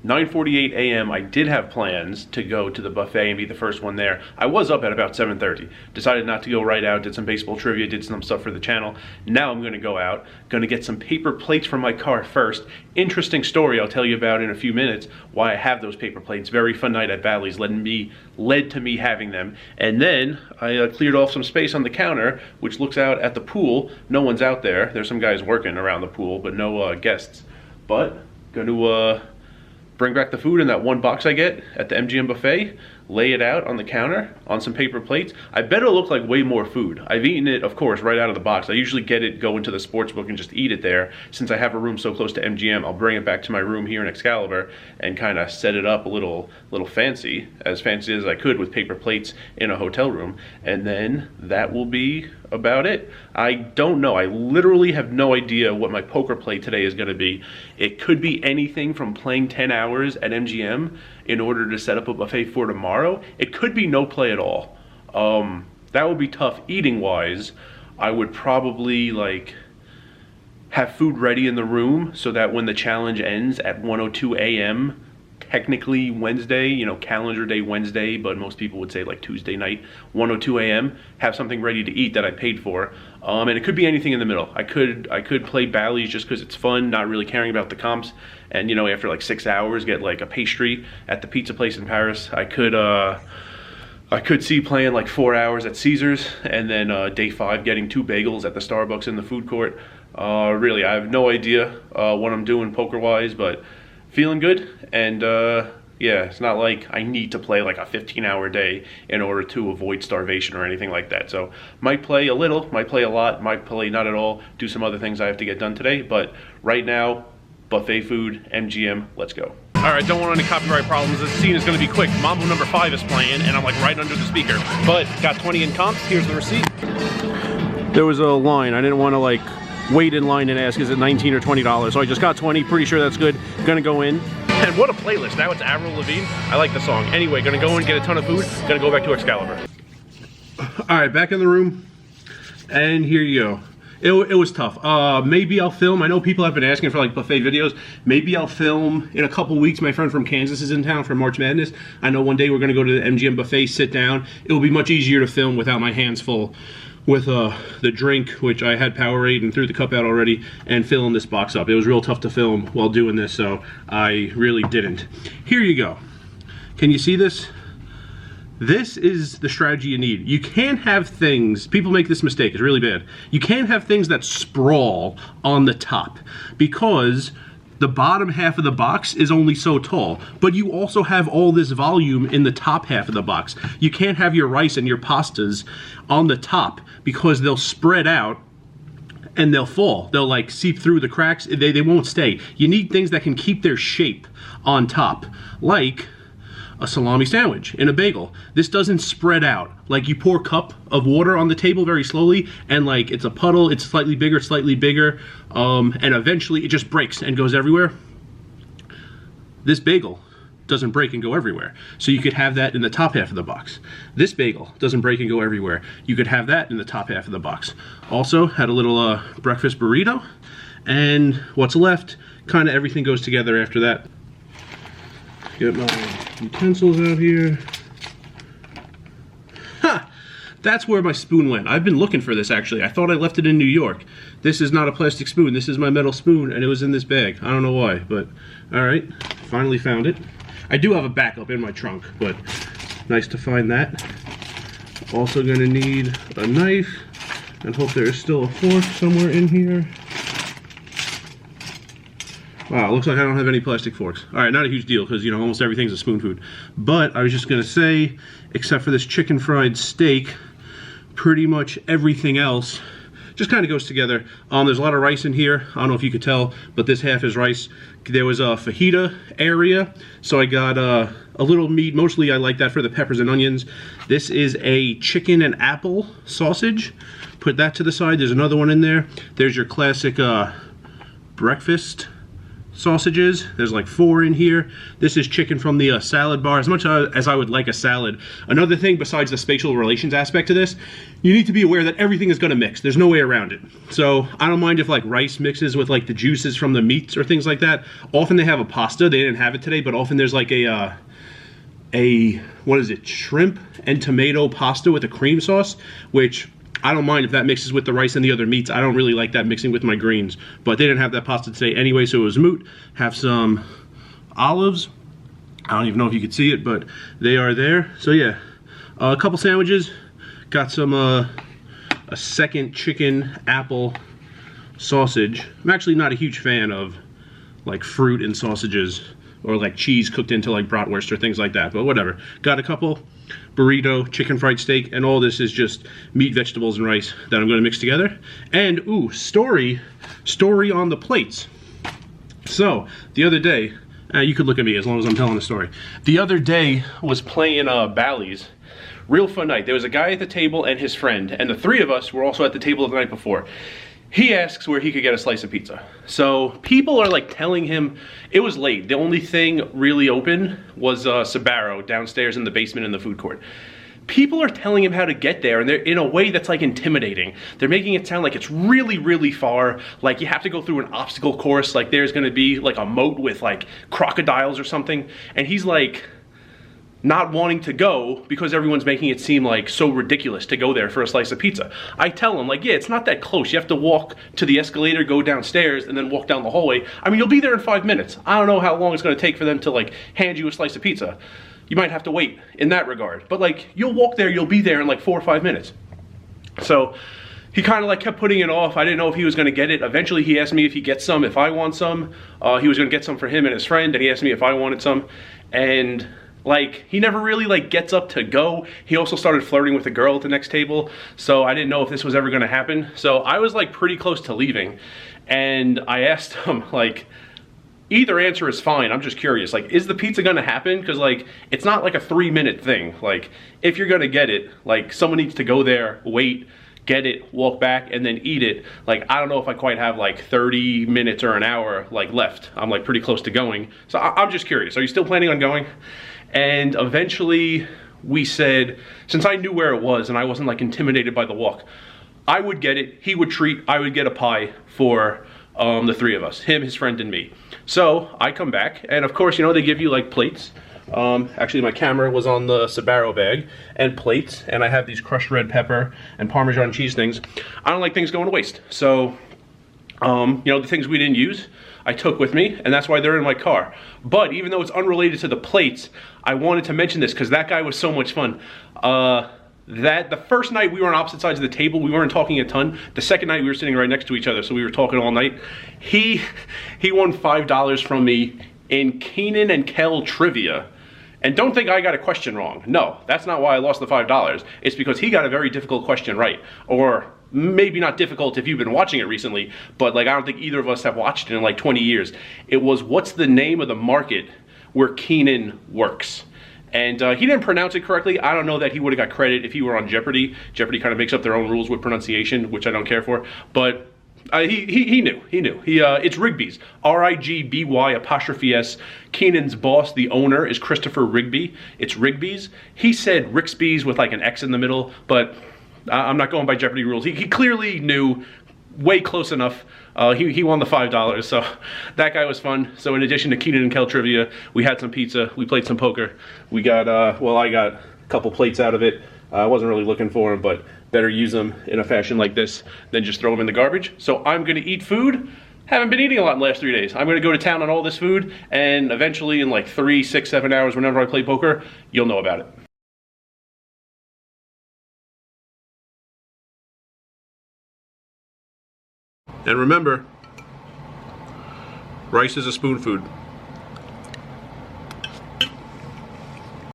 9:48 a.m. I did have plans to go to the buffet and be the first one there. I was up at about 7:30. Decided not to go right out, did some baseball trivia, did some stuff for the channel. Now I'm gonna go out, gonna get some paper plates from my car first. Interesting story I'll tell you about in a few minutes, why I have those paper plates. Very fun night at Bally's, led to me having them. And then I cleared off some space on the counter, which looks out at the pool. No one's out there. There's some guys working around the pool, but no guests. But gonna bring back the food in that one box I get at the MGM buffet, lay it out on the counter on some paper plates. I bet it'll look like way more food. I've eaten it, of course, right out of the box. I usually get it, go into the sports book and just eat it there. Since I have a room so close to MGM, I'll bring it back to my room here in Excalibur and kind of set it up a little fancy as I could with paper plates in a hotel room. And then that will be about it. I don't know. I literally have no idea what my poker play today is going to be. It could be anything from playing 10 hours at MGM in order to set up a buffet for tomorrow. It could be no play at all. That would be tough eating wise. I would probably like have food ready in the room so that when the challenge ends at 1:02 a.m. technically Wednesday, you know, calendar day Wednesday, but most people would say like Tuesday night, 1:02 a.m., have something ready to eat that I paid for. And it could be anything in the middle. I could play Bally's just because it's fun, not really caring about the comps. And you know, after like 6 hours, get like a pastry at the pizza place in Paris. I could see playing like 4 hours at Caesars, and then day 5 getting 2 bagels at the Starbucks in the food court. Really, I have no idea what I'm doing poker-wise, but feeling good. And yeah, it's not like I need to play like a 15-hour day in order to avoid starvation or anything like that. So might play a little, might play a lot, might play not at all, do some other things I have to get done today. But right now, buffet food, MGM, let's go. All right, don't want any copyright problems. This scene is gonna be quick. Mambo number 5 is playing and I'm like right under the speaker. But got 20 in comps, here's the receipt. There was a line, I didn't wanna like wait in line and ask, is it $19 or $20? So I just got 20, pretty sure that's good. Gonna go in. And what a playlist, now it's Avril Lavigne. I like the song. Anyway, gonna go in, get a ton of food, gonna go back to Excalibur. All right, back in the room, and here you go. It was tough. Maybe I'll film. I know people have been asking for like buffet videos. Maybe I'll film in a couple weeks. My friend from Kansas is in town for March Madness. I know one day we're gonna go to the MGM buffet, sit down. It will be much easier to film without my hands full with the drink, which I had Powerade and threw the cup out already, and filling this box up. It was real tough to film while doing this, so I really didn't. Here you go. Can you see this? This is the strategy you need. You can't have things, people make this mistake, it's really bad. You can't have things that sprawl on the top because the bottom half of the box is only so tall, but you also have all this volume in the top half of the box. You can't have your rice and your pastas on the top because they'll spread out and they'll fall. They'll like seep through the cracks. They won't stay. You need things that can keep their shape on top, like a salami sandwich in a bagel. This doesn't spread out. Like you pour a cup of water on the table very slowly and like it's a puddle, it's slightly bigger, and eventually it just breaks and goes everywhere. This bagel doesn't break and go everywhere. So you could have that in the top half of the box. This bagel doesn't break and go everywhere. You could have that in the top half of the box. Also had a little breakfast burrito, and what's left, kind of everything goes together after that. Get my utensils out here. Ha! That's where my spoon went. I've been looking for this actually. I thought I left it in New York. This is not a plastic spoon. This is my metal spoon and it was in this bag. I don't know why, but all right. Finally found it. I do have a backup in my trunk, but nice to find that. Also gonna need a knife and hope there is still a fork somewhere in here. Wow, looks like I don't have any plastic forks. All right, not a huge deal because, you know, almost everything's a spoon food. But I was just going to say, except for this chicken fried steak, pretty much everything else just kind of goes together. There's a lot of rice in here. I don't know if you could tell, but this half is rice. There was a fajita area, so I got a little meat. Mostly I like that for the peppers and onions. This is a chicken and apple sausage. Put that to the side. There's another one in there. There's your classic breakfast sausages. There's like 4 in here. This is chicken from the salad bar. As much as I would like a salad, another thing besides the spatial relations aspect to this, you need to be aware that everything is going to mix. There's no way around it. So I don't mind if like rice mixes with like the juices from the meats or things like that. Often they have a pasta. They didn't have it today, but often there's like a what is it, shrimp and tomato pasta with a cream sauce, which I don't mind if that mixes with the rice and the other meats. I don't really like that mixing with my greens, but they didn't have that pasta today anyway, so it was moot. Have some olives. I don't even know if you could see it, but they are there. So yeah, a couple sandwiches. Got some a second chicken apple sausage. I'm actually not a huge fan of like fruit and sausages, or like cheese cooked into like bratwurst or things like that, but whatever. Got a couple burrito, chicken fried steak, and all this is just meat, vegetables, and rice that I'm going to mix together. And ooh, story on the plates. So the other day, you could look at me as long as I'm telling the story. The other day was playing Bally's. Real fun night. There was a guy at the table and his friend, and the 3 of us were also at the table the night before. He asks where he could get a slice of pizza. So people are like telling him, it was late. The only thing really open was Sbarro downstairs in the basement in the food court. People are telling him how to get there, and they're in a way that's like intimidating. They're making it sound like it's really, really far. Like you have to go through an obstacle course. Like there's gonna be like a moat with like crocodiles or something. And he's like, not wanting to go because everyone's making it seem like so ridiculous to go there for a slice of pizza. I tell him like, yeah, it's not that close. You have to walk to the escalator, go downstairs, and then walk down the hallway. I mean, you'll be there in 5 minutes. I don't know how long it's gonna take for them to like hand you a slice of pizza. You might have to wait in that regard. But like, you'll walk there, you'll be there in like 4 or 5 minutes. So he kind of like kept putting it off. I didn't know if he was gonna get it. Eventually he asked me if he gets some, if I want some. He was gonna get some for him and his friend, and he asked me if I wanted some. And like, he never really like gets up to go. He also started flirting with a girl at the next table, so I didn't know if this was ever gonna happen. So I was like pretty close to leaving, and I asked him like, either answer is fine, I'm just curious, like, is the pizza gonna happen? Because like, it's not like a 3-minute thing. Like, if you're gonna get it, like, someone needs to go there, wait, get it, walk back, and then eat it. Like, I don't know if I quite have like 30 minutes or an hour like left. I'm like pretty close to going. So I'm just curious, are you still planning on going? And eventually we said, since I knew where it was and I wasn't like intimidated by the walk, I would get it, he would treat, I would get a pie for the 3 of us, him, his friend, and me. So I come back, and of course, you know, they give you like plates. Actually my camera was on the Sbarro bag, and plates, and I have these crushed red pepper and Parmesan cheese things. I don't like things going to waste. So, you know, the things we didn't use, I took with me, and that's why they're in my car. But even though it's unrelated to the plates, I wanted to mention this because that guy was so much fun. The first night we were on opposite sides of the table, we weren't talking a ton. The second night we were sitting right next to each other, so we were talking all night. He won $5 from me in Keenan and Kel trivia. And don't think I got a question wrong. No, that's not why I lost the $5. It's because he got a very difficult question right. Or maybe not difficult if you've been watching it recently, but like I don't think either of us have watched it in like 20 years. It was, what's the name of the market where Keenan works? And he didn't pronounce it correctly. I don't know that he would have got credit if he were on Jeopardy. Jeopardy kind of makes up their own rules with pronunciation, which I don't care for. But he knew. It's Rigby's. R-I-G-B-Y apostrophe S. Keenan's boss, the owner, is Christopher Rigby. It's Rigby's. He said Rixby's with like an X in the middle, but I'm not going by Jeopardy rules. He clearly knew, way close enough. He won the $5, so that guy was fun. So in addition to Keenan and Kel trivia, we had some pizza, we played some poker. We got, well, I got a couple plates out of it. I wasn't really looking for them, but better use them in a fashion like this than just throw them in the garbage. So I'm gonna eat food. Haven't been eating a lot in the last 3 days. I'm gonna go to town on all this food, and eventually in like 3, 6, 7 hours, whenever I play poker, you'll know about it. And remember, rice is a spoon food.